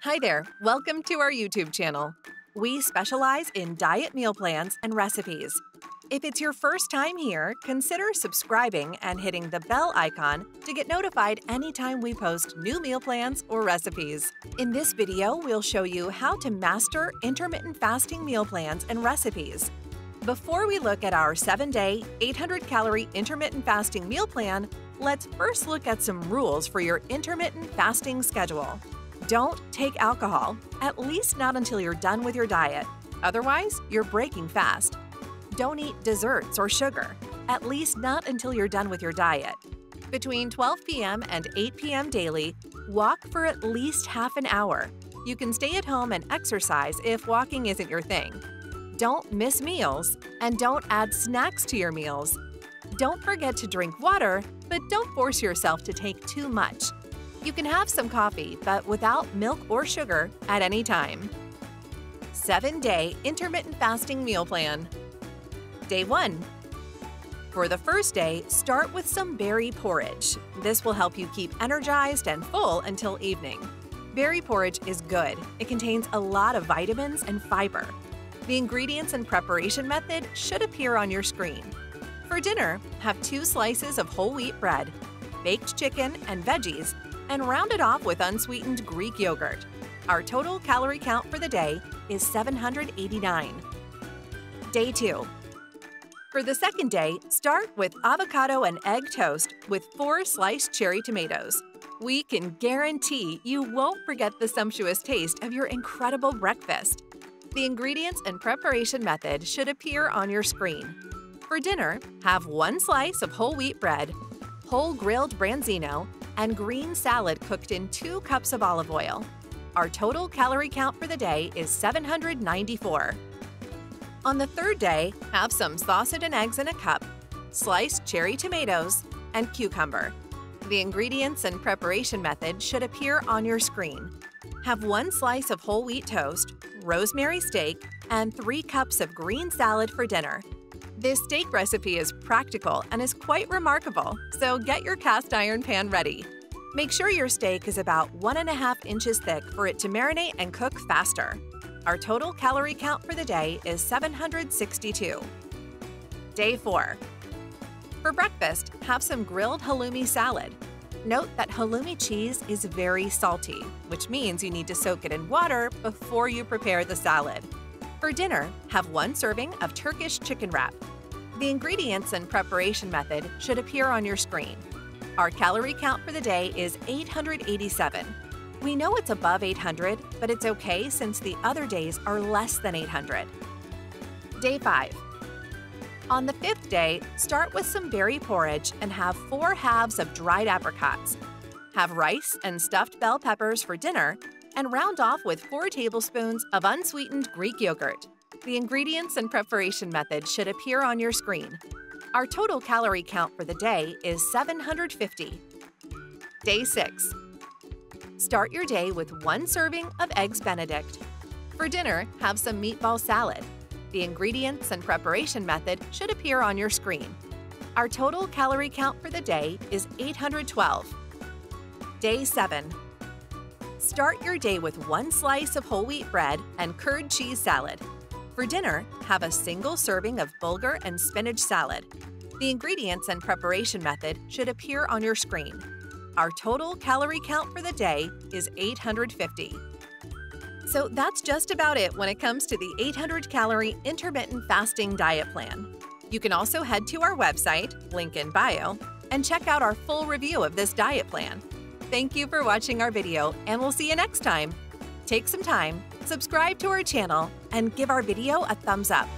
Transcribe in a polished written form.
Hi there, welcome to our YouTube channel. We specialize in diet meal plans and recipes. If it's your first time here, consider subscribing and hitting the bell icon to get notified anytime we post new meal plans or recipes. In this video, we'll show you how to master intermittent fasting meal plans and recipes. Before we look at our 7-day, 800-calorie intermittent fasting meal plan, let's first look at some rules for your intermittent fasting schedule. Don't take alcohol, at least not until you're done with your diet. Otherwise, you're breaking fast. Don't eat desserts or sugar, at least not until you're done with your diet. Between 12 p.m. and 8 p.m. daily, walk for at least half an hour. You can stay at home and exercise if walking isn't your thing. Don't miss meals, and don't add snacks to your meals. Don't forget to drink water, but don't force yourself to take too much. You can have some coffee, but without milk or sugar at any time. 7-day intermittent fasting meal plan. Day 1. For the first day, start with some berry porridge. This will help you keep energized and full until evening. Berry porridge is good. It contains a lot of vitamins and fiber. The ingredients and preparation method should appear on your screen. For dinner, have 2 slices of whole wheat bread, baked chicken and veggies, and round it off with unsweetened Greek yogurt. Our total calorie count for the day is 789. Day 2. For the second day, start with avocado and egg toast with 4 sliced cherry tomatoes. We can guarantee you won't forget the sumptuous taste of your incredible breakfast. The ingredients and preparation method should appear on your screen. For dinner, have 1 slice of whole wheat bread, whole grilled branzino, and green salad cooked in 2 cups of olive oil. Our total calorie count for the day is 794. On the third day, have some sausage and eggs in a cup, sliced cherry tomatoes, and cucumber. The ingredients and preparation method should appear on your screen. Have 1 slice of whole wheat toast, rosemary steak, and 3 cups of green salad for dinner. This steak recipe is practical and is quite remarkable, so get your cast iron pan ready. Make sure your steak is about 1.5 inches thick for it to marinate and cook faster. Our total calorie count for the day is 762. Day 4. For breakfast, have some grilled halloumi salad. Note that halloumi cheese is very salty, which means you need to soak it in water before you prepare the salad. For dinner, have 1 serving of Turkish chicken wrap. The ingredients and preparation method should appear on your screen. Our calorie count for the day is 887. We know it's above 800, but it's okay since the other days are less than 800. Day 5. On the 5th day, start with some berry porridge and have 4 halves of dried apricots. Have rice and stuffed bell peppers for dinner, and round off with 4 tablespoons of unsweetened Greek yogurt. The ingredients and preparation method should appear on your screen. Our total calorie count for the day is 750. Day 6. Start your day with 1 serving of Eggs Benedict. For dinner, have some meatball salad. The ingredients and preparation method should appear on your screen. Our total calorie count for the day is 812. Day 7. Start your day with 1 slice of whole wheat bread and curd cheese salad. For dinner, have a single serving of bulgur and spinach salad. The ingredients and preparation method should appear on your screen. Our total calorie count for the day is 850. So that's just about it when it comes to the 800-calorie intermittent fasting diet plan. You can also head to our website, link in bio, and check out our full review of this diet plan. Thank you for watching our video, and we'll see you next time. Take some time, subscribe to our channel, and give our video a thumbs up.